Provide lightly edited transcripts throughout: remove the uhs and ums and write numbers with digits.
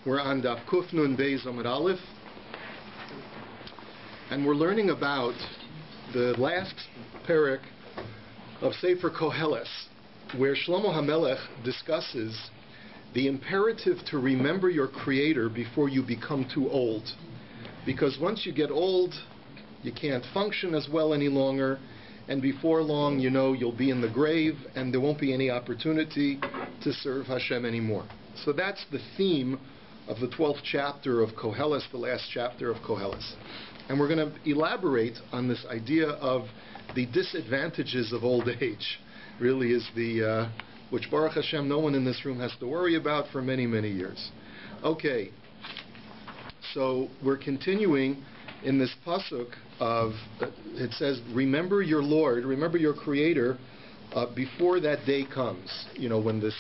We're on DAF Kufnun Beis Amud Aleph, and we're learning about the last parak of Sefer Koheles, where Shlomo HaMelech discusses the imperative to remember your Creator before you become too old. Because once you get old, you can't function as well any longer, and before long, you know, you'll be in the grave, and there won't be any opportunity to serve Hashem anymore. So that's the theme of the 12th chapter of Koheles, the last chapter of Koheles. And we're going to elaborate on this idea of the disadvantages of old age. Really is the, which Baruch Hashem, no one in this room has to worry about for many, many years. Okay, so we're continuing in this pasuk of, it says, remember your Lord, remember your Creator, before that day comes. You know, when the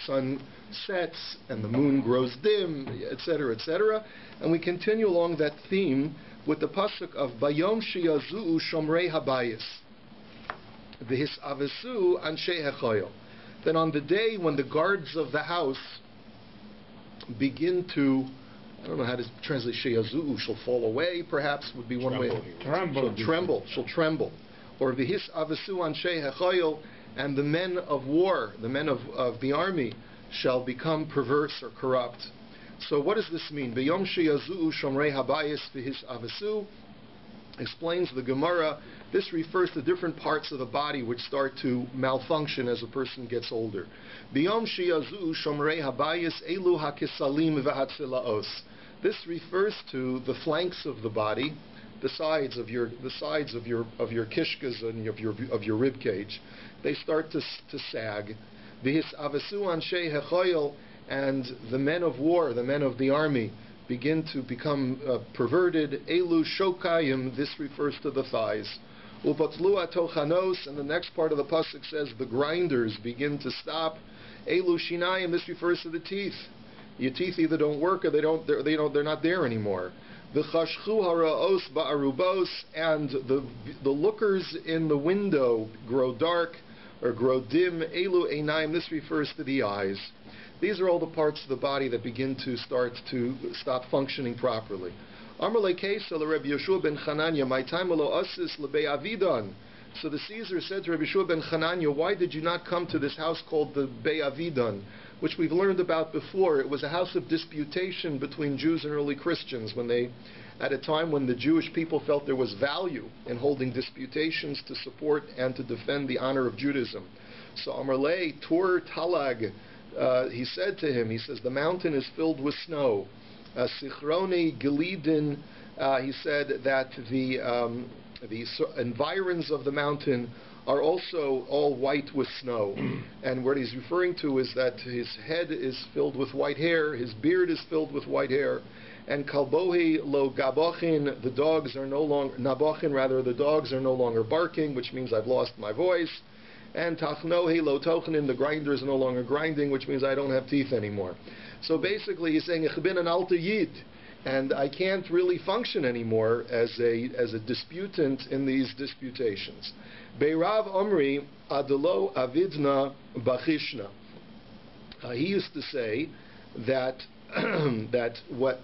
sun sets and the moon grows dim, etc., etc. And we continue along that theme with the pasuk of Bayom sheyazu shomrei habayis v'hisavesu anshe hechoyel. Then on the day when the guards of the house begin to, I don't know how to translate sheyazu, shall fall away, perhaps would be one way. She'll tremble. Or v'his avesu anshe hechoyel, and the men of war, the men of the army, shall become perverse or corrupt. So what does this mean? B'yom sheyazu shomrei habayis v'his avesu, explains the Gemara, this refers to different parts of the body which start to malfunction as a person gets older. B'yom sheyazu shomrei habayis elu hakisalim v'hatzilaos. This refers to the flanks of the body, the sides of your kishkas and of your rib cage. They start to sag. V'his avesu anshe hechoyel, and the men of war, the men of the army, begin to become perverted. Elu shokayim, this refers to the thighs. Upatlu atochanos, and the next part of the pasuk says the grinders begin to stop. Elu shinayim, this refers to the teeth. Your teeth either don't work or they're not there anymore. V'chashchu haraos ba'arubos, and the lookers in the window grow dark or grow dim. Elu einayim, this refers to the eyes. These are all the parts of the body that begin to stop functioning properly. Amar lekeisa Rabbi Yeshua ben Chananya, my time lo asis lebei avidan. So the Caesar said to Rabbi Yeshua ben Chananya, why did you not come to this house called the Be'avidan, which we've learned about before? It was a house of disputation between Jews and early Christians, at a time when the Jewish people felt there was value in holding disputations to support and to defend the honor of Judaism. So Amar le Tur Talag, he said to him, he says, the mountain is filled with snow. Sichroni Gilidin, he said that the environs of the mountain are also all white with snow. And what he's referring to is that his head is filled with white hair, his beard is filled with white hair, and kalbohi lo gabochin, the dogs are no longer, nabochin rather, the dogs are no longer barking, which means I've lost my voice. And tachnohi lo tochenin, the grinder is no longer grinding, which means I don't have teeth anymore. So basically he's saying, ich bin an alter yid, and I can't really function anymore as a disputant in these disputations. Beirav Omri Adelo Avidna Bachishna. He used to say that that what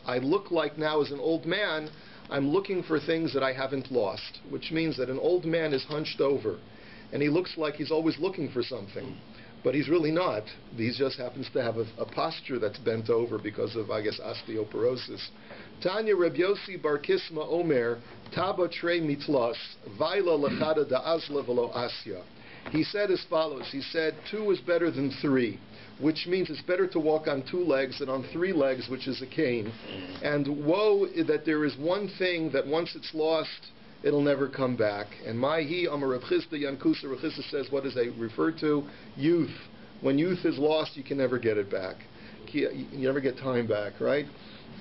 I look like now as an old man, I'm looking for things that I haven't lost, which means that an old man is hunched over, and he looks like he's always looking for something. But he's really not. He just happens to have a posture that's bent over because of, I guess, osteoporosis. Tanya Reb Yossi Bar Kisma Omer, Taba Trei Mitlas, Vaila Lechada Da'azla Velo Asya. He said as follows, he said, 2 is better than 3, which means it's better to walk on 2 legs than on 3 legs, which is a cane. And woe that there is one thing that once it's lost, it'll never come back. And Mahi Amar Reb Chisda Yankusa, Reb Chisda says, what does they refer to? Youth. When youth is lost, you can never get it back. You never get time back, right?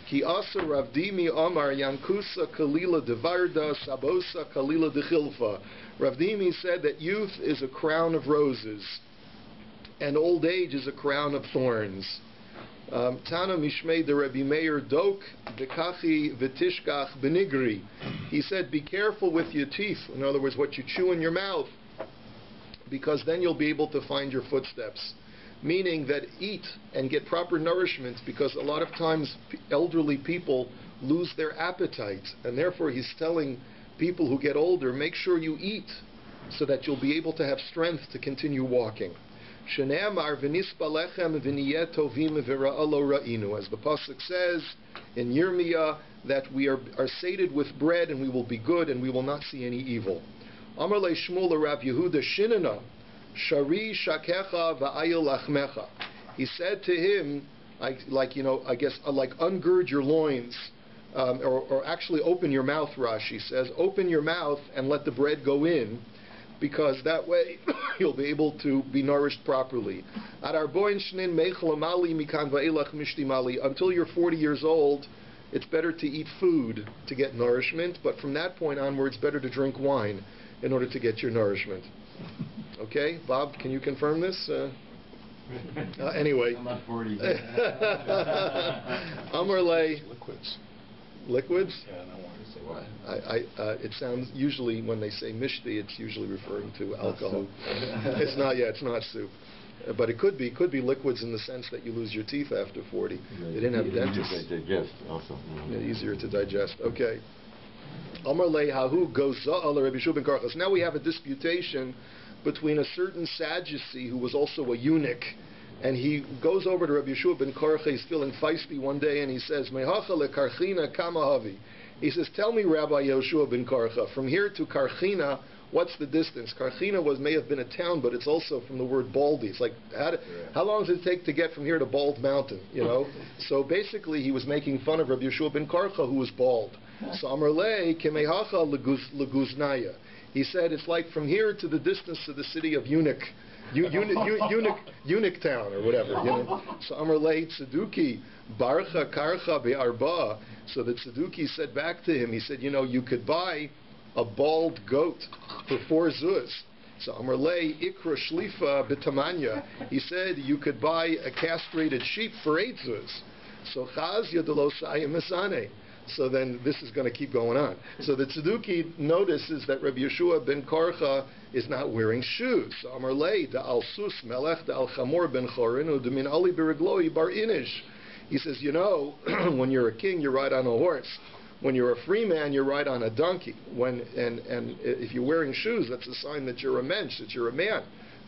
Ki asa Ravdimi Amar Yankusa Kalila Devarda Sabosa Kalila Dechilfa. Ravdimi said that youth is a crown of roses, and old age is a crown of thorns. Tana Mishmei de Rabbi Meir Dok Dekachi Vitishkach Benigri. He said, be careful with your teeth. In other words, what you chew in your mouth, because then you'll be able to find your footsteps. meaning that eat and get proper nourishment, because a lot of times elderly people lose their appetite, and therefore he's telling people who get older, make sure you eat so that you'll be able to have strength to continue walking. As the pasuk says in Yirmiyah, that we are sated with bread and we will be good and we will not see any evil. Amar le Shmuel Rav Yehuda Shinana, Shari shakecha va'ayil lachmecha. He said to him, like ungird your loins, or actually open your mouth. Rashi says, open your mouth and let the bread go in, because that way you'll be able to be nourished properly. Until you're 40 years old, it's better to eat food to get nourishment, but from that point onwards, better to drink wine in order to get your nourishment. Okay, Bob, can you confirm this? Anyway. I'm not 40. Amarle. Liquids? Yeah, I don't want to say what. It sounds, usually when they say mishti, it's usually referring to alcohol. It's not, it's not soup. But it could be liquids in the sense that you lose your teeth after 40. They didn't have dentists. Easier to digest also. Yeah, easier to digest. Okay. Amar lehahu goza'al Rabbi Yeshua ben Karchas. Now we have a disputation between a certain Sadducee who was also a eunuch, and he goes over to Rabbi Yeshua ben Karcha. He's feeling feisty one day, and he says, Mehacha lekarchina kamahavi. He says, tell me, Rabbi Yeshua ben Karcha, from here to Karchina, what's the distance? Karchina may have been a town, but it's also from the word baldy. It's like, how long does it take to get from here to Bald Mountain? You know. So basically, he was making fun of Rabbi Yeshua ben Karcha, who was bald. So Amar le kemehacha leguznaya. He said it's like from here to the distance of the city of Eunuch town or whatever. You know. So Amar le Tzeduki barcha karcha be'arba. So the Tzeduki said back to him, he said, you could buy a bald goat for 4 zuz. So Amar le ikra shlifa b'tamanya. He said you could buy a castrated sheep for 8 zuz. So chaz yadalosayim misane. So then this is going to keep going on. So the Tzeduki notices that Rabbi Yeshua ben Karcha is not wearing shoes. So Amar le da al sus melech da al chamor ben chorin u'demin ali berigloi bar inish. He says, when you're a king, you ride on a horse. When you're a free man, you ride on a donkey. And if you're wearing shoes, that's a sign that you're a mensch, that you're a man.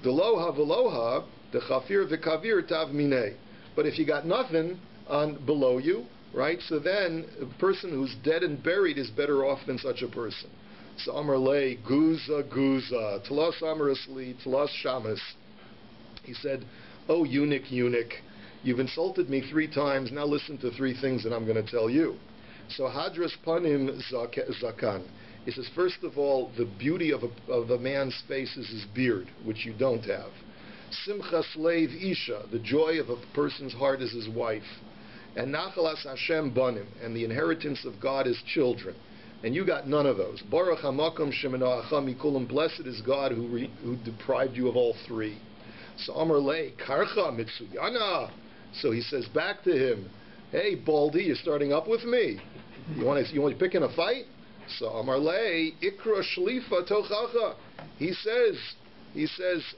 Deloha veloha the chafir v'kavir tav minei. But if you got nothing on below you, right? So then a person who's dead and buried is better off than such a person. So Amar le guza talas amarasli talas shamas. He said, "Oh eunuch, you've insulted me 3 times. Now listen to 3 things that I'm going to tell you." So hadras panim zakan. He says, first of all, the beauty of a man's face is his beard, which you don't have. Simcha slave isha, the joy of a person's heart is his wife. And nachalas Hashem banim, and the inheritance of God is children. And you got none of those. Baruch hamakom shemina acham mikulam, blessed is God who deprived you of all 3. So Amar le karcha mitsuyana. So he says back to him, hey baldy, you're starting up with me. You want to pick in a fight? So Amar le ikra shlifa tochacha. He says,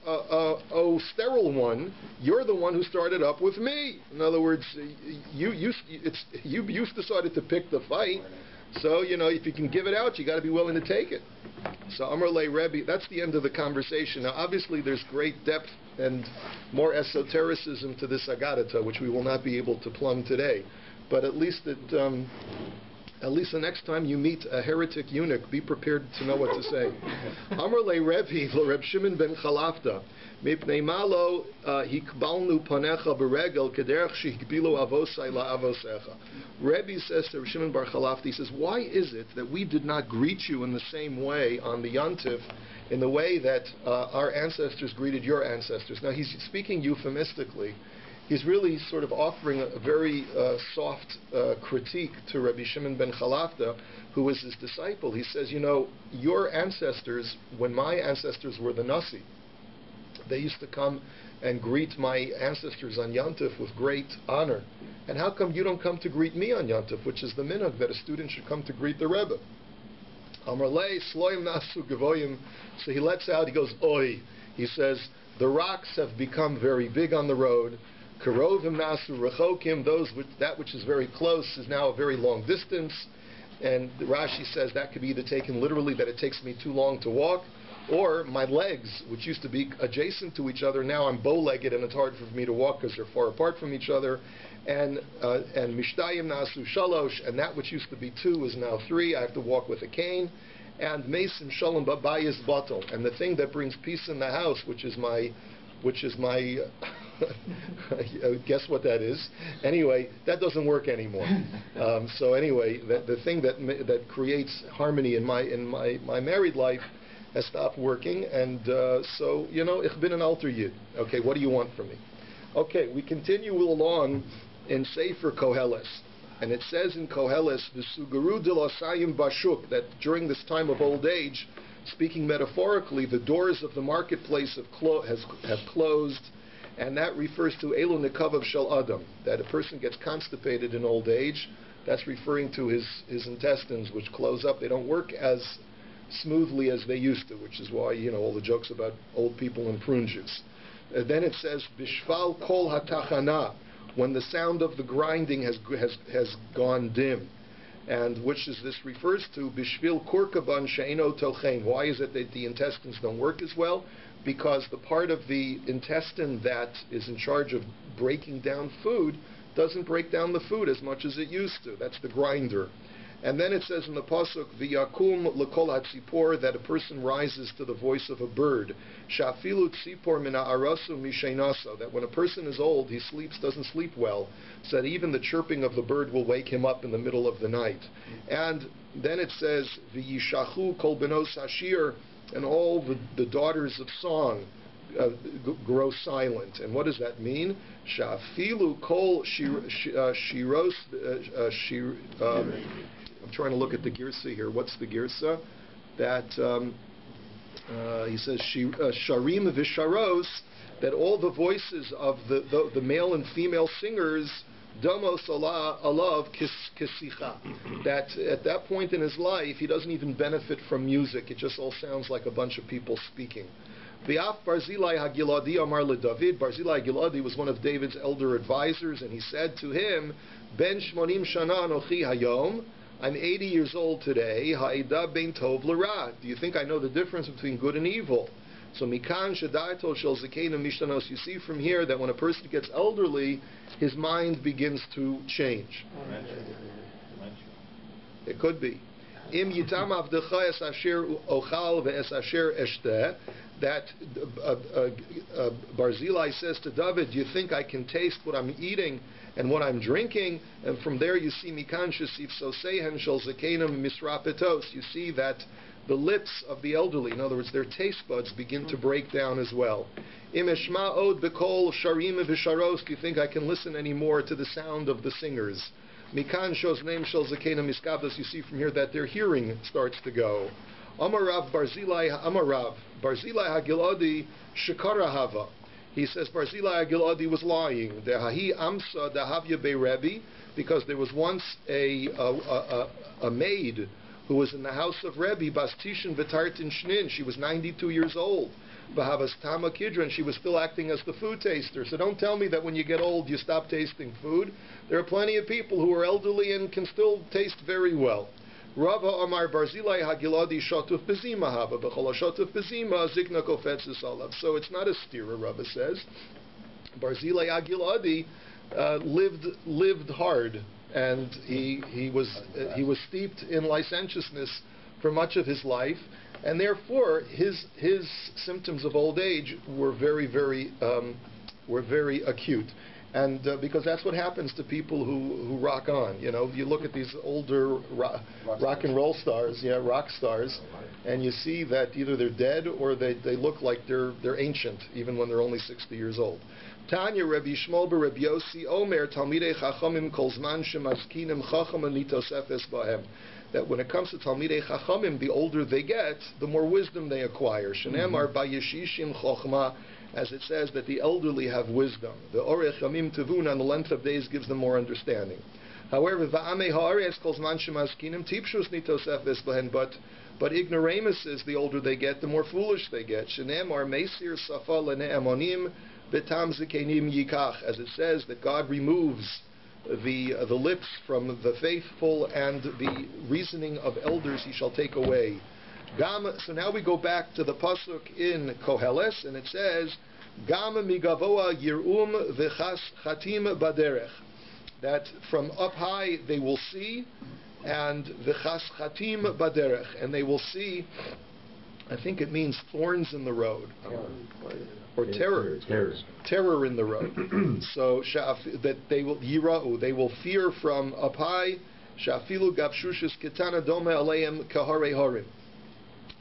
oh sterile one, you're the one who started up with me. In other words, you decided to pick the fight. So if you can give it out, you got to be willing to take it. So Amar le Rabbi, that's the end of the conversation. Now obviously there's great depth and more esotericism to this Agadata, which we will not be able to plumb today. But at least the next time you meet a heretic eunuch, be prepared to know what to say. Amar le Rebbe, Reb Shimon ben Chalafta, mipnei malo hikbalnu panecha beregel kederech shehikbilu avosai la'avosecha. Rebbe says to Reb Shimon bar Chalafta, he says, why is it that we did not greet you in the same way on the Yontif, in the way that our ancestors greeted your ancestors? Now he's speaking euphemistically. He's really sort of offering a very soft critique to Rabbi Shimon ben Chalafta, who was his disciple. He says, your ancestors, when my ancestors were the Nasi, they used to come and greet my ancestors on Yontif with great honor. And how come you don't come to greet me on Yontif, which is the minhag that a student should come to greet the Rebbe? Amar le sloim nasu gevoyim. So he lets out, he goes, oi. He says, The rocks have become very big on the road. Karovim nasu rechokim, that which is very close is now a very long distance. And Rashi says that could be either taken literally, that it takes me too long to walk, or my legs, which used to be adjacent to each other, now I'm bow-legged and it's hard for me to walk because they're far apart from each other. And mishtayim nasu shalosh, and that which used to be 2 is now 3. I have to walk with a cane. And mesim shalom babayis bottle, and the thing that brings peace in the house, which is my guess what that is. Anyway, that doesn't work anymore. So anyway, the thing that creates harmony in my married life has stopped working, and so ich bin an alter yid. Okay, what do you want from me? Okay, we continue along in Sefer Koheles. And it says in Koheles, "V'sugaru dilosayim bashuk," that during this time of old age, speaking metaphorically, the doors of the marketplace have closed, and that refers to elu nikavav shel adam, that a person gets constipated in old age. That's referring to his intestines, which close up. They don't work as smoothly as they used to, which is why all the jokes about old people and prune juice. Then it says bishval kol hatachana, when the sound of the grinding has gone dim. And which is this refers to? Bishvil kurkaban she'eno tochein. Why is it that the intestines don't work as well? Because the part of the intestine that is in charge of breaking down food doesn't break down the food as much as it used to. That's the grinder. And then it says in the pasuk, "V'yakum l'kol hatzipor," that a person rises to the voice of a bird. Shafilu tzipor mina arasu misheinaso, that when a person is old, he doesn't sleep well, so that even the chirping of the bird will wake him up in the middle of the night. And then it says, "V'yishachu kol benos hashir," and all the daughters of song grow silent. And what does that mean? Shafilu kol shiros. I'm trying to look at the girsa here. What's the girsa? That he says sharim v'sharos, that all the voices of the male and female singers, domos alav kisicha, that at that point in his life he doesn't even benefit from music. It just all sounds like a bunch of people speaking. V'af Barzilai Hagiladi Amar LeDavid. Barzilai Hagiladi was one of David's elder advisors, and he said to him, "Ben shmonim shana anochi hayom." I'm 80 years old today. Ha'ida ben tov l'ra. Do you think I know the difference between good and evil? So mikan shadaito shel zakeinu mishtanos. You see from here that when a person gets elderly, his mind begins to change. It could be. Im yitam avdecha es asher ochal ve'es asher eshteh. That Barzilai says to David, "Do you think I can taste what I'm eating and what I'm drinking?" And from there you see mikan shesif sosehen shel zakenim misrapetos. You see that the lips of the elderly, in other words, their taste buds begin to break down as well. Im eshma od bekol sharim v'sharos. Do you think I can listen anymore to the sound of the singers? Mikan shos name shel zakenim miskavdos. You see from here that their hearing starts to go. Amarav Barzilai Hagiladi Shekarahava. He says Barzilai Hagiladi was lying. Dehahi Amsa Dahavya Be Rabbi, because there was once a maid who was in the house of Rabbi, Bastishin V'tartin Shnin. She was 92 years old. Bahavas Tama Kidron. She was still acting as the food taster. So don't tell me that when you get old you stop tasting food. There are plenty of people who are elderly and can still taste very well. Rava Amar Barzilai Hagiladi Shotuf Bezima Haba B'chol Shotuf Bezima Zikna Kofetzis Alav. So it's not a stira, Rava says. Barzilai Hagiladi lived hard, and he was steeped in licentiousness for much of his life, and therefore his symptoms of old age were very acute. And because that's what happens to people who rock on. You look at these older rock and roll stars, rock stars, and you see that either they're dead or they look like they're ancient, even when they're only 60 years old. Tanya Rabbi Shmuel Rabbi Yossi Omer Talmidei Chachamim Kol Zman Shemaskinim Chacham Nitosefes Bahem. That when it comes to Talmidei Chachamim, the older they get, the more wisdom they acquire. Shenemar Bayeshishim Chochma. As it says that the elderly have wisdom. The orech yamim tevun, on the length of days, gives them more understanding. However, va'amei ha'aretz kol zman shemaskinim tipshus nitosef v'sbehen, but But ignoramuses, the older they get, the more foolish they get. Shenemar meisir safa lene'amonim betam zikenim yikach, as it says that God removes the lips from the faithful, and the reasoning of elders He shall take away. So now we go back to the pasuk in Koheles, and it says, Gam migavoa yir'um v'chas chatim baderech, that from up high they will see, and v'chas chatim baderech, and they will see, I think it means thorns in the road, or terror in the road. So that they will yira'u, they will fear from up high. Shafilu gavshushis ketana dome aleim kahare harim,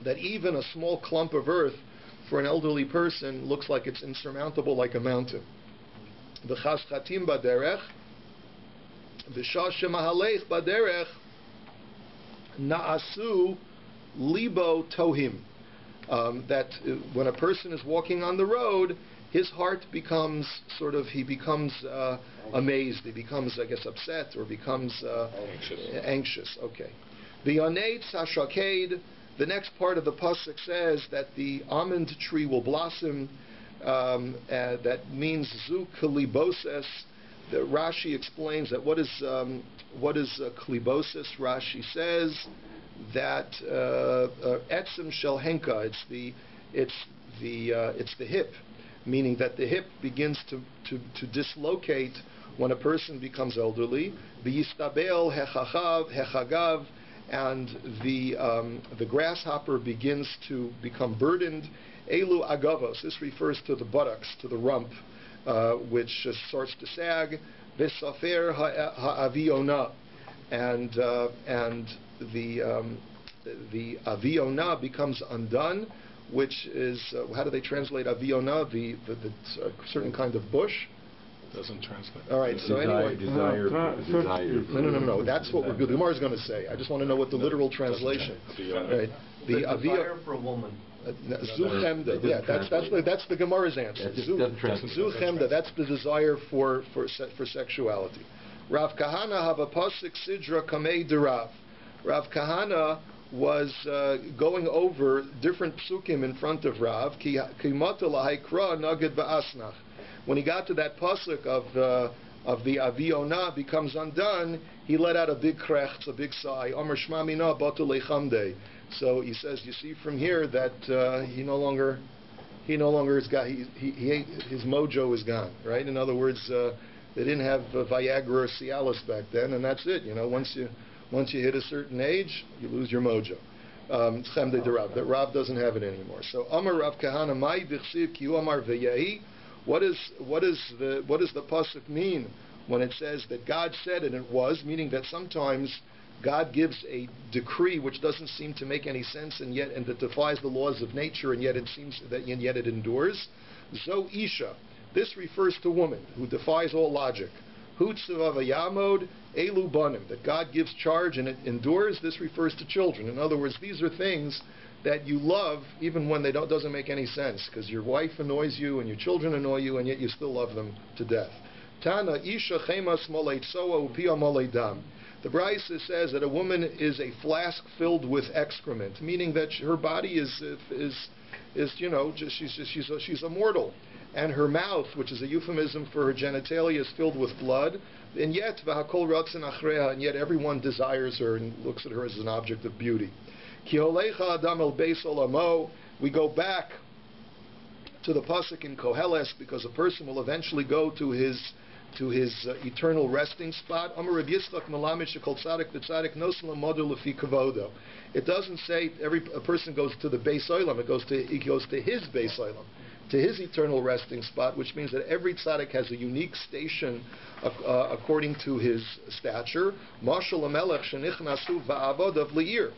that even a small clump of earth for an elderly person looks like it's insurmountable, like a mountain. V'chas chatim baderech, v'shah shemahalech baderech, na'asu libo tohim. That when a person is walking on the road, his heart becomes he becomes amazed, he becomes, I guess, upset, or becomes anxious. Okay. The Yonetz HaShaked, the next part of the pasuk says that the almond tree will blossom. That means zu kaliboses. Rashi explains that what is kaliboses. Rashi says that etzem shel henka. It's the hip, meaning that the hip begins to dislocate when a person becomes elderly. V'yistabel hechagav, and the grasshopper begins to become burdened. Elu agavos. This refers to the buttocks, to the rump, which starts to sag. V'safer ha'aviona, and the aviona becomes undone, which is how do they translate aviona? The certain kind of bush. Doesn't translate. All right. So anyway, desire. No. That's what the Gemara is going to say. I just want to know what the literal translation. Right. The desire for a woman. Zuchemda. Yeah, that's the Gemara's answer. Zuchemda. That's the desire for sexuality. Rav Kahana have a pasuk sidra kamei derav. Rav Kahana was going over different psukim in front of Rav. Ki mata lahaikra nagid ba'asnach. When he got to that pasuk of the aviona becomes undone, he let out a big krech, a big sigh. Amar shmamina batu lechamde. So he says, you see from here that he no longer has got his mojo is gone. Right? In other words, they didn't have Viagra or Cialis back then, and that's it. Once you hit a certain age, you lose your mojo. That Rav doesn't have it anymore. So Amar Rav Kahana Mai Dichsiv Ki Amar V'Yahi. What does the pasuk mean when it says that God said and it was? Meaning that sometimes God gives a decree which doesn't seem to make any sense, and that defies the laws of nature, and yet it endures. Zo Isha. This refers to woman who defies all logic. Hutzavayamod elu banim, that God gives charge and it endures. This refers to children. In other words, these are things that you love even when doesn't make any sense, because your wife annoys you and your children annoy you, and yet you still love them to death. Tana isha chemas moleitsoa upia moledam. The Brisa says that a woman is a flask filled with excrement, meaning that her body she's immortal. And her mouth, which is a euphemism for her genitalia, is filled with blood. And yet, and yet everyone desires her and looks at her as an object of beauty. We go back to the pasuk in Koheles, because a person will eventually go to his eternal resting spot. It doesn't say a person goes to the Beis Olam. He goes to his Beis Olam, to his eternal resting spot, which means that every tzaddik has a unique station according to his stature. Mashal hamelech shenichnasu va'avodav li'ir.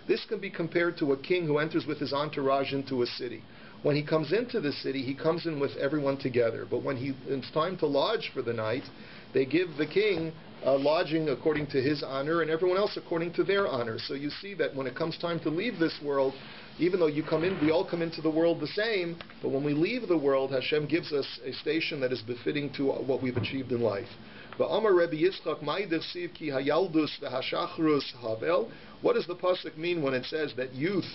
This can be compared to a king who enters with his entourage into a city. When he comes into the city, he comes in with everyone together. But when it's time to lodge for the night, they give the king lodging according to his honor, and everyone else according to their honor. So you see that when it comes time to leave this world, even though you come in, we all come into the world the same, but when we leave the world, Hashem gives us a station that is befitting to what we've achieved in life. V'amar Rabbi Yitzchak, Ma'idech siv ki hayaldus v'hashachrus havel. What does the pasuk mean when it says that youth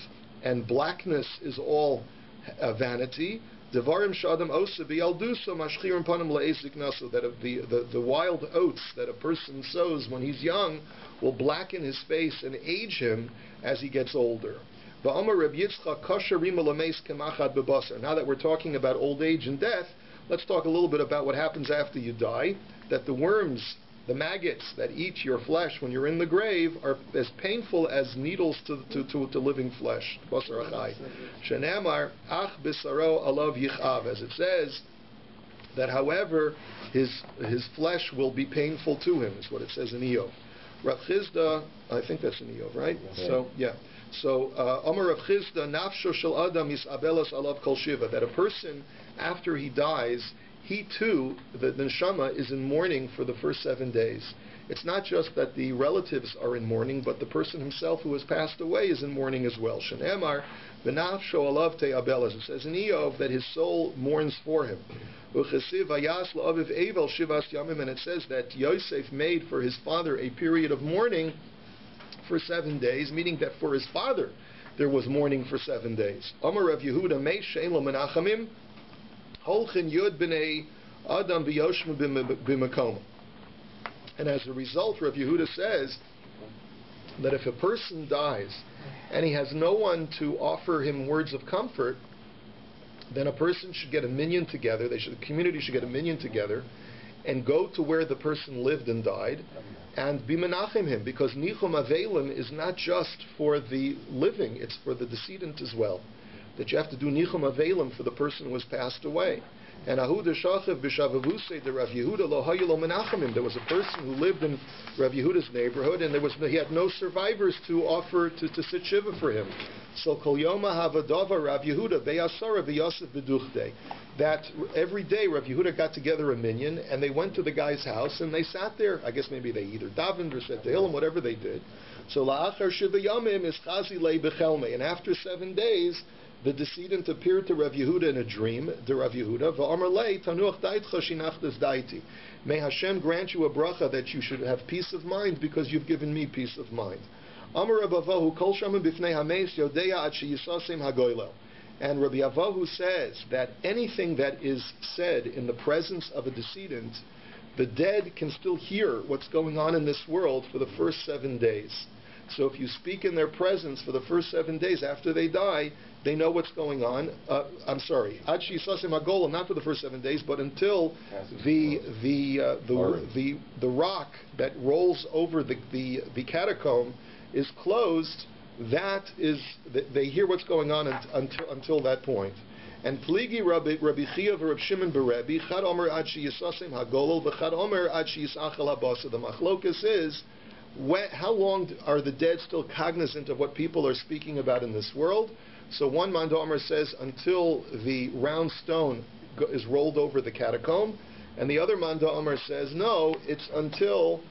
and blackness is all vanity? Devarim shadam osa b'yalduso mashchirim panim la'ezik naso. That the wild oats that a person sows when he's young will blacken his face and age him as he gets older. V'amar Rabbi Yitzchak kasharim alameis kemachad bebasar. Now that we're talking about old age and death, let's talk a little bit about what happens after you die. That the worms, the maggots that eat your flesh when you're in the grave are as painful as needles to living flesh. Basar achai. Shenamar ach bisaro alav yichav. As it says, that however, his flesh will be painful to him, is what it says in Eov. Rav Chizda, I think that's in Eov, right? Okay. So, yeah. So, Amar Rav Chizda, nafsho shel adam yisabelas alav kol shiva. That a person, after he dies, he too, the neshama, is in mourning for the first 7 days. It's not just that the relatives are in mourning, but the person himself who has passed away is in mourning as well. Shenemar, v'nafsho alav te'abel, as it says in Eov, that his soul mourns for him. Uchesiv vayas la'aviv evel shivas yamim, and it says that Yoseph made for his father a period of mourning for 7 days, meaning that for his father there was mourning for 7 days. Amar Rav Yehuda meish she'en lo menachamim, holchin yud b'nei adam v'yoshmu b'makom. And as a result, Rav Yehuda says that if a person dies and he has no one to offer him words of comfort, then a person should get a minyan together. The community should get a minyan together and go to where the person lived and died and be menachem him, because nichum avelim is not just for the living; it's for the decedent as well. That you have to do nichum avelim for the person who has passed away. And Ahuda Shachav b'Shavavusei de Rav Yehuda lo hayu lo menachemim. There was a person who lived in Rav Yehuda's neighborhood, and he had no survivors to offer to sit shiva for him. So Kol Yoma Havadava Rav Yehuda be'asara v'Yosef b'duchdei. That every day Rav Yehuda got together a minyan, and they went to the guy's house, and they sat there. I guess maybe they either davened or said tehillim, whatever they did. So la'achar shiva yamim is chazi lei b'chelmei. And after 7 days, the decedent appeared to Rav Yehuda in a dream, to Rav Yehuda, v'amar lei tanuach daitcha shinachtas daiti. May Hashem grant you a bracha that you should have peace of mind because you've given me peace of mind. Amar Rabbi Avahu kol shamim b'fnei hameis yodeya ad sheyisasim hagoylel. And Rabbi Avahu says that anything that is said in the presence of a decedent, the dead can still hear what's going on in this world for the first 7 days. So if you speak in their presence for the first 7 days after they die, they know what's going on. I'm sorry, Ad Shisasim Hagola, not for the first 7 days, but until the rock that rolls over the catacomb is closed. That is, they hear what's going on until that point. And Pligi Rabbi Chiya v'Rab Shimon b'Rebbe Chad Omer Ad Shisasim Hagolol v'Chad Omer Ad Shisachal Habasa. The machlokas is, how long are the dead still cognizant of what people are speaking about in this world? So one Manda Omer says until the round stone is rolled over the catacomb, and the other Manda Omer says no, it's until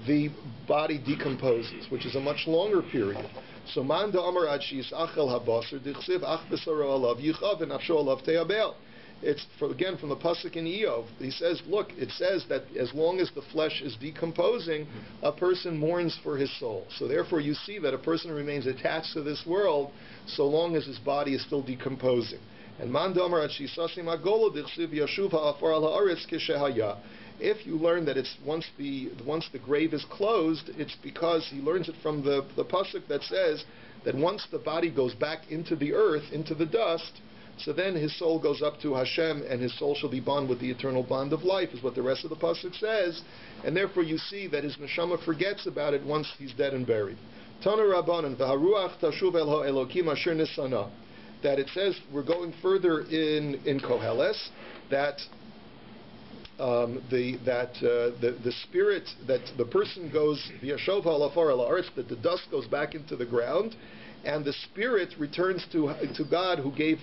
the body decomposes, which is a much longer period. So Manda Omer ad she'isachel habasar dichsiv ach b'saro alav yichav v'nafsho alav te'abel. It's again from the pasuk in Eov. He says, look, it says that as long as the flesh is decomposing, a person mourns for his soul. So therefore you see that a person remains attached to this world so long as his body is still decomposing. And man damar ad shisasim agolo dichsiv yashuv ha'afar al ha'aretz k'shehaya. If you learn that it's once the grave is closed, it's because he learns it from the pasuk that says that once the body goes back into the earth, into the dust, so then his soul goes up to Hashem, and his soul shall be bound with the eternal bond of life, is what the rest of the pasuk says. And therefore you see that his neshama forgets about it once he's dead and buried. Tana Rabbanan v'haruach tashuv el ha'elokim asher nisana. That it says, we're going further in Koheles, that the spirit, that the person goes v'yashov ha'alafar ha'aretz, that the dust goes back into the ground, and the spirit returns to God who gave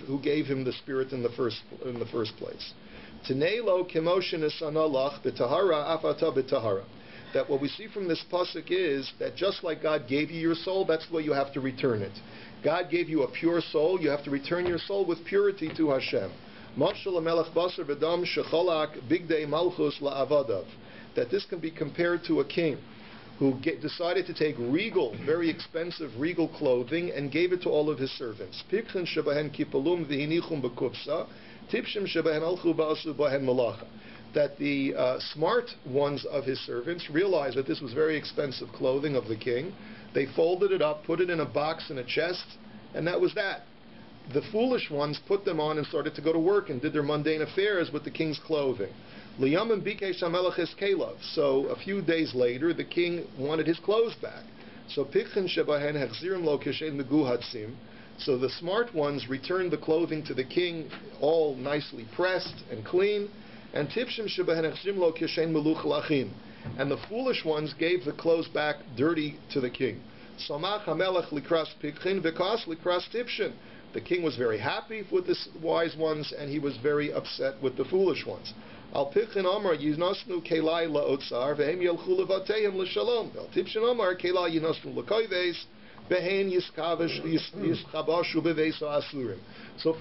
him the spirit in the first place. Tenelo kemoshin esanalach b'tahara afata b'tahara. that what we see from this pasuk is that just like God gave you your soul, that's the way you have to return it. God gave you a pure soul, you have to return your soul with purity to Hashem. That this can be compared to a king who decided to take regal, very expensive regal clothing and gave it to all of his servants. That the smart ones of his servants realized that this was very expensive clothing of the king. They folded it up, put it in a box in a chest, and that was that. The foolish ones put them on and started to go to work and did their mundane affairs with the king's clothing. So a few days later, the king wanted his clothes back. So the smart ones returned the clothing to the king, all nicely pressed and clean. And the foolish ones gave the clothes back dirty to the king. The king was very happy with the wise ones, and he was very upset with the foolish ones. So for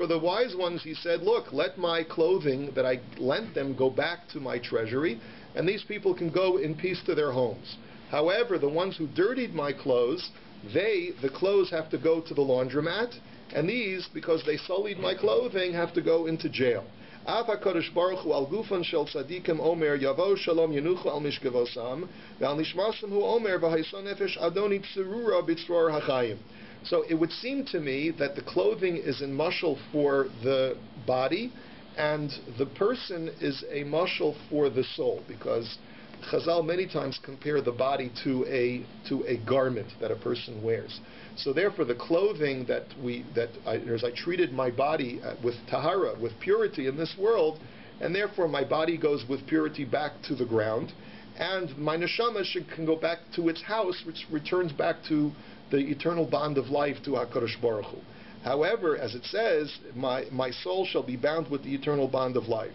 the wise ones, he said, look, let my clothing that I lent them go back to my treasury, and these people can go in peace to their homes. However, the ones who dirtied my clothes, the clothes have to go to the laundromat, and these, because they sullied my clothing, have to go into jail. So it would seem to me that the clothing is in mashal for the body, and the person is a mashal for the soul, because Chazal many times compare the body to a garment that a person wears. So therefore, the clothing as I treated my body with tahara, with purity in this world, and therefore my body goes with purity back to the ground, and my neshama can go back to its house, which returns back to the eternal bond of life to HaKadosh Baruch Hu. However, as it says, my soul shall be bound with the eternal bond of life.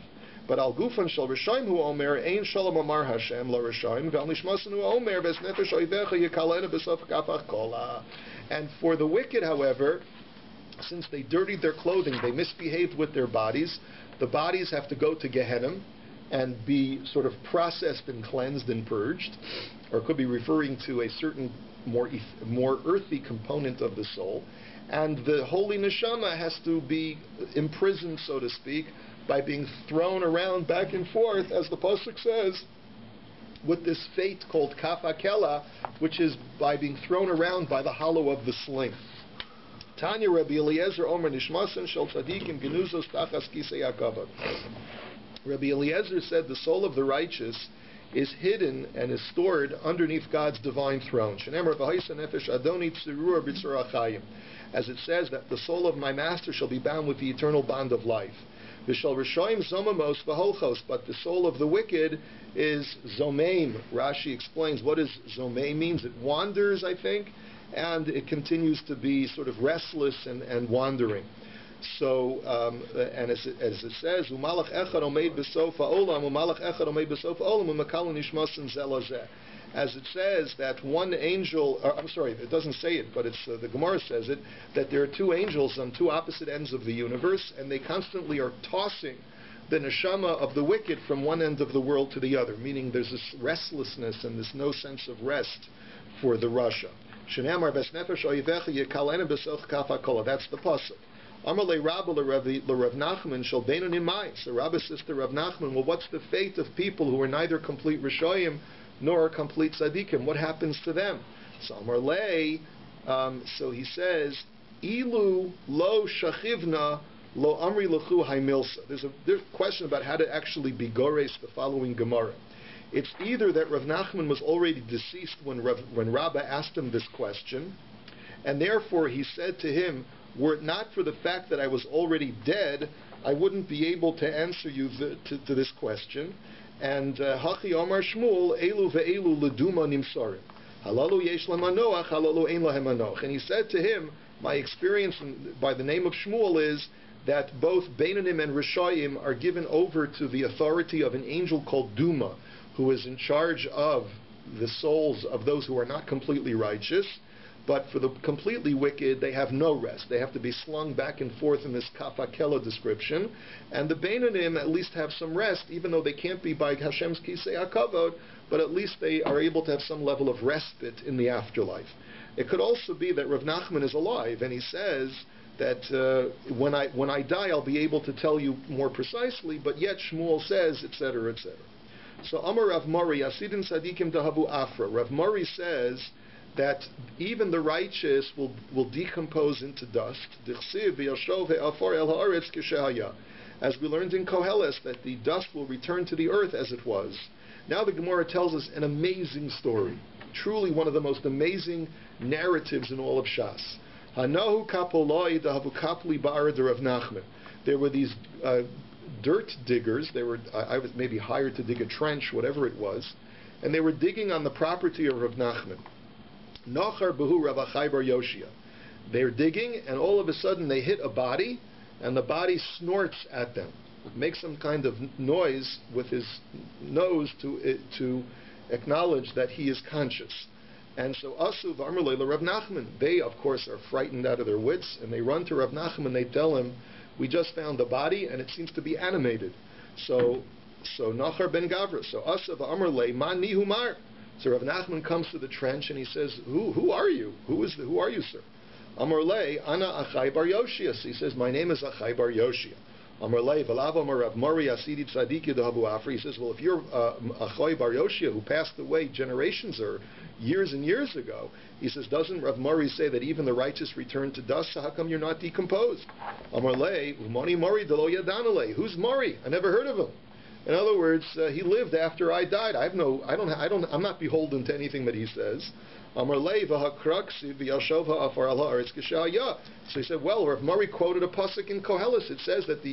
But al gufan shel rishaim hu omer ein shalom amar Hashem la rishaim ve'al nishmasan hu omer ves nefesh oivecha yikalena b'sof kafach kola. And for the wicked, however, since they dirtied their clothing, they misbehaved with their bodies, the bodies have to go to Gehenna and be sort of processed and cleansed and purged, or could be referring to a certain more earthy component of the soul. And the holy neshama has to be imprisoned, so to speak, by being thrown around back and forth, as the pasuk says, with this fate called kafakela, which is by being thrown around by the hollow of the sling. Tanya Rabbi Eliezer Omer Nishmasan Shel Tzadikim Genuzos Tachas Kisei HaKavod. Rabbi Eliezer said the soul of the righteous is hidden and is stored underneath God's divine throne. Shenemar v'haisa nefesh Adoni tzirur b'tzur achayim. As it says that the soul of my master shall be bound with the eternal bond of life. V'shal rishoyim zomamos v'holchos. But the soul of the wicked is zomeim. Rashi explains what does zomeim means. It wanders, I think, and it continues to be sort of restless and wandering. So, and as it says, umalach echad omeid b'sof ha'olam, umalach echad omeid b'sof ha'olam, u'makal nishmasin zelazeh. As it says that one angel, I'm sorry, it doesn't say it, but it's the Gemara says it, that there are two angels on two opposite ends of the universe, and they constantly are tossing the neshama of the wicked from one end of the world to the other, meaning there's this restlessness and this no sense of rest for the Rasha. Shenamar besnefesh oivecha yikalena b'soch kafa kola. That's the pasuk. Amalei Rabbi l'Rav Nachman shel beinonim mai. So Rabbi says to Rav Nachman, well, what's the fate of people who are neither complete Rishoyim nor complete Tzadikim? What happens to them? So Amar Lei, so he says, Ilu lo shachivna lo amri lechu haimilsa. There's a question about how to actually be gores the following Gemara. It's either that Rav Nachman was already deceased when Rabbi asked him this question, and therefore he said to him, were it not for the fact that I was already dead, I wouldn't be able to answer you to this question. And Hachi Omar Shmuel, Elu ve'elu leduma nimsarim. Halalu yesh lemanoach, halalu ein lahem manoach. And he said to him, my experience by the name of Shmuel is that both Beinanim and Rishayim are given over to the authority of an angel called Duma, who is in charge of the souls of those who are not completely righteous. But for the completely wicked, they have no rest. They have to be slung back and forth in this kafakela description. And the Beinonim at least have some rest, even though they can't be by Hashem's kisei hakavod, but at least they are able to have some level of respite in the afterlife. It could also be that Rav Nachman is alive, and he says that when I die, I'll be able to tell you more precisely, but yet Shmuel says, etc., etc. So Amar Rav Mari, Asidin Sadikim Dahavu Afra. Rav Mari says that even the righteous will decompose into dust. As we learned in Koheles, that the dust will return to the earth as it was. Now the Gemara tells us an amazing story. Truly one of the most amazing narratives in all of Shas. There were these dirt diggers. I was maybe hired to dig a trench, whatever it was, and they were digging on the property of Rav Nachman. Nochar Behu Rav Achai Bar Yoshia. They're digging, and all of a sudden they hit a body, and the body snorts at them. Makes some kind of noise with his nose to acknowledge that he is conscious. And so Asu v'Amar Leila Rav Nachman. They, of course, are frightened out of their wits, and they run to Rav Nachman and they tell him, "We just found the body, and it seems to be animated." So Nachar ben Gavra. So Asu v'Amar Leila Man Nihu Mar. So Rav Nachman comes to the trench and he says, "Who are you? Who are you, sir?" Amar Le, Ana Achai Bar Yoshia. So he says, "My name is Achai Bar Yoshia." Amar Le, V'lav Amar Rav Mari Asidi Tzadiki Dahabu Afri. He says, "Well, if you're Achai Bar Yoshia, who passed away generations or years and years ago," he says, "doesn't Rav Mari say that even the righteous return to dust? So how come you're not decomposed?" Amar Le, Umani Mari Delo Yadanale. Who's Mari? I never heard of him. In other words, he lived after I died. I'm not beholden to anything that he says. So he said, well, Rav Mari quoted a pasuk in Koheles. It says that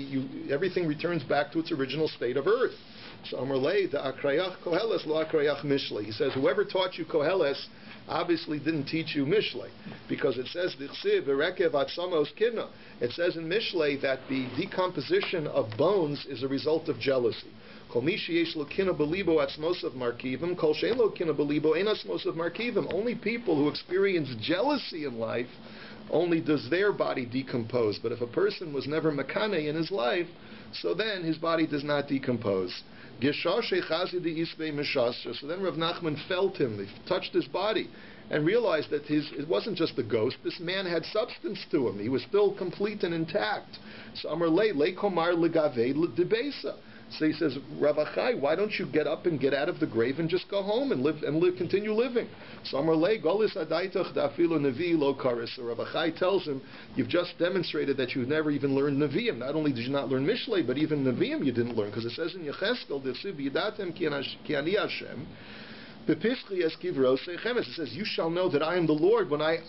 everything returns back to its original state of earth. So Amar Lei, the akrayach Koheles lo akrayach Mishlei. He says, whoever taught you Koheles obviously didn't teach you Mishlei, because it says it says in Mishlei that the decomposition of bones is a result of jealousy. Only people who experience jealousy in life, only does their body decompose. But if a person was never makane in his life, so then his body does not decompose. So then Rav Nachman felt him, he touched his body, and realized that it wasn't just a ghost, this man had substance to him. He was still complete and intact. So Amar Le Komar Legave Debesa. So he says, Rav Achai, why don't you get up and get out of the grave and just go home and continue living? So Amar Le Golis Adaitach Dafilu Nevi Lo Karis. So Rav Achai tells him, you've just demonstrated that you've never even learned Nevi'im. Not only did you not learn Mishlei, but even Nevi'im you didn't learn, because it says in Yecheskel, Desiv Yidatem Ki Ani Hashem. It says, you shall know that I am the Lord when I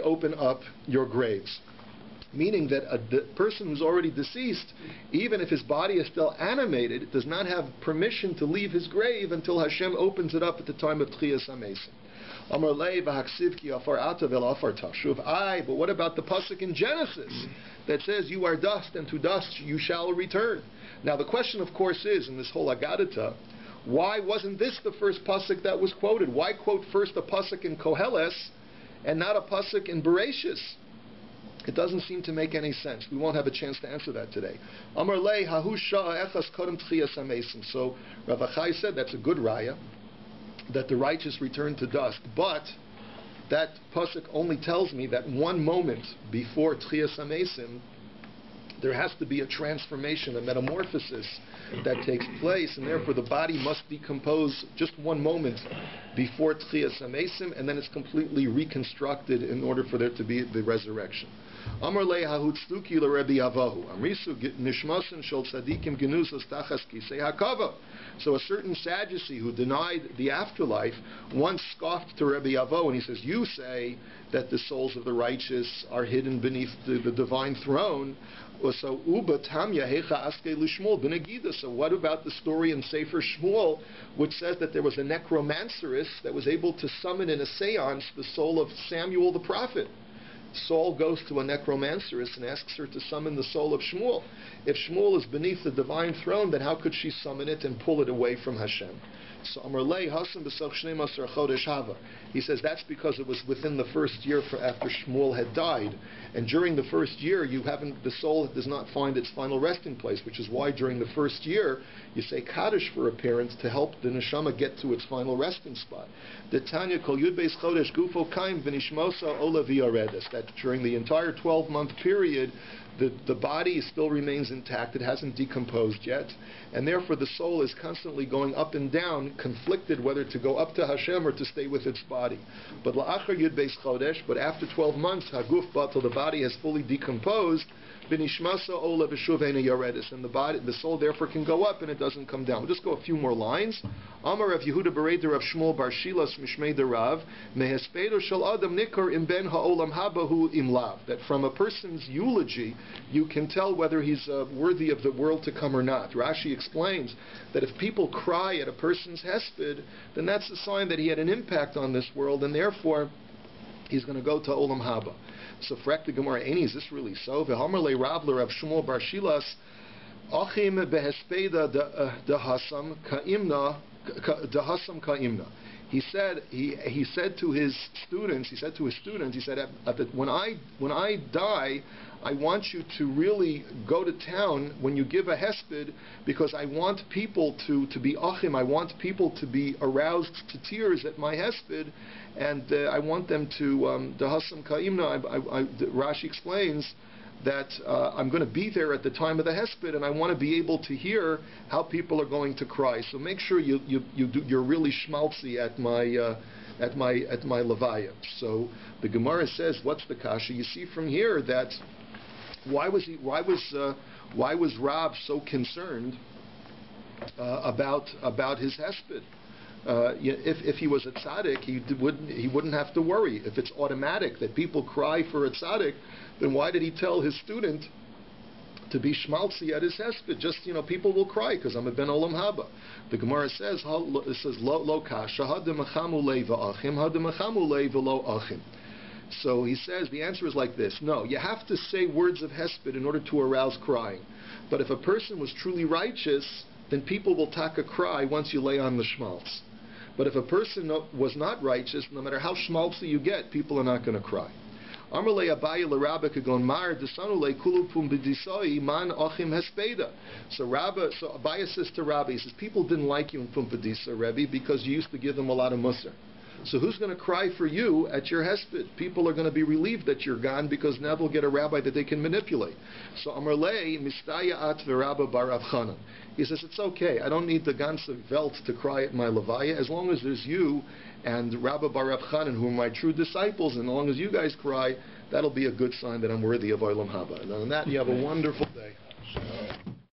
open up your graves. Meaning that the person who's already deceased, even if his body is still animated, does not have permission to leave his grave until Hashem opens it up at the time of Tchiyas HaMesim. But what about the pasuk in Genesis that says, you are dust and to dust you shall return? Now the question, of course, is, in this whole Agadata, why wasn't this the first pasuk that was quoted? Why quote first a pasuk in Koheles and not a pasuk in Bereshis? It doesn't seem to make any sense. We won't have a chance to answer that today. Amar Le hahu sha'a echas kodem tchiyas hamesim. So Rav Achai said that's a good raya, that the righteous return to dust. But that pasuk only tells me that one moment before tchiyas hamesim, there has to be a transformation, a metamorphosis that takes place, and therefore the body must decompose just one moment before Tchiyas HaMesim, and then it's completely reconstructed in order for there to be the resurrection. Amar le hahutztuki l'Rebbe Avahu Amrisu nishmasin shel tzadikim genuzos tachas kisei hakava. So a certain Sadducee who denied the afterlife once scoffed to Rabbi Avo, and he says, you say that the souls of the righteous are hidden beneath the divine throne. So uba tamya hecha aske lishmuel benegida. So what about the story in Sefer Shmuel, which says that there was a necromanceress that was able to summon in a seance the soul of Samuel the prophet? Saul goes to a necromanceress and asks her to summon the soul of Shmuel. If Shmuel is beneath the divine throne, then how could she summon it and pull it away from Hashem? So Amrlei Hasam b'soch shnei masar chodesh hava. He says that's because it was within the first year after Shmuel had died, and during the first year the soul does not find its final resting place, which is why during the first year you say Kaddish for a parent to help the neshama get to its final resting spot. The Tanya kol yud beis chodesh gufo kaim v'nishmosa ola v'yaredes. That during the entire 12-month period, the body still remains intact, it hasn't decomposed yet, and therefore the soul is constantly going up and down, conflicted whether to go up to Hashem or to stay with its body. But la'achar yud beis chodesh, but after 12 months, haguf batal, the body has fully decomposed, v'nishmasa ola v'shuveina yaredis, and the soul therefore can go up and it doesn't come down. We'll just go a few more lines. Amar Rav Yehuda Bereder Rav Shmuel Bar Shilas Mishmei Derav mehespedo shel adam nikar im ben ha'olam habahu im lav. That from a person's eulogy you can tell whether he's worthy of the world to come or not. Rashi explains that if people cry at a person's hesped, then that's a sign that he had an impact on this world, and therefore he's going to go to olam haba. So frak the Gemara, is this really so? V'hamar le Rav le Rav Shmuel Bar Shilas achim behespeda dehasam ka'imna dehasam ka'imna. He said to his students, when I die, I want you to really go to town when you give a hesped, because I want people to be achim, I want people to be aroused to tears at my hesped, and I want them to dehasam ka'imna. Rashi explains that I'm going to be there at the time of the hesped, and I want to be able to hear how people are going to cry. So make sure you're really schmaltzy at my levaya. So the Gemara says, what's the kasha? You see from here that why was Rav so concerned about his hesped? If he was a tzaddik, he wouldn't have to worry. If it's automatic that people cry for a tzaddik, then why did he tell his student to be schmaltzy at his hesped? Just, people will cry because I'm a ben olam haba. The Gemara says, lo kasha hademachamu leva achim hademachamu leva lo achim. So he says the answer is like this. No, you have to say words of hesped in order to arouse crying. But if a person was truly righteous, then people will taka cry once you lay on the schmaltz. But if a person was not righteous, no matter how schmaltzy you get, people are not going to cry. Amarle Abaye l'Rabbi kagon mar desanule kulupum b'disoi man ochim hespeda. So Abaye says to Rabbi, he says, people didn't like you in Pumbedisa, Rebbe, because you used to give them a lot of musar. So who's going to cry for you at your hesped? People are going to be relieved that you're gone, because now they'll get a rabbi that they can manipulate. So Amarle mistayat v'Rabbi bar Rav Chanan. He says, it's okay. I don't need the ganze Welt to cry at my levaya. As long as there's you and Rabbi bar Rav Chanan, who are my true disciples, and as long as you guys cry, that'll be a good sign that I'm worthy of Olam Haba. And on that, you have a wonderful day.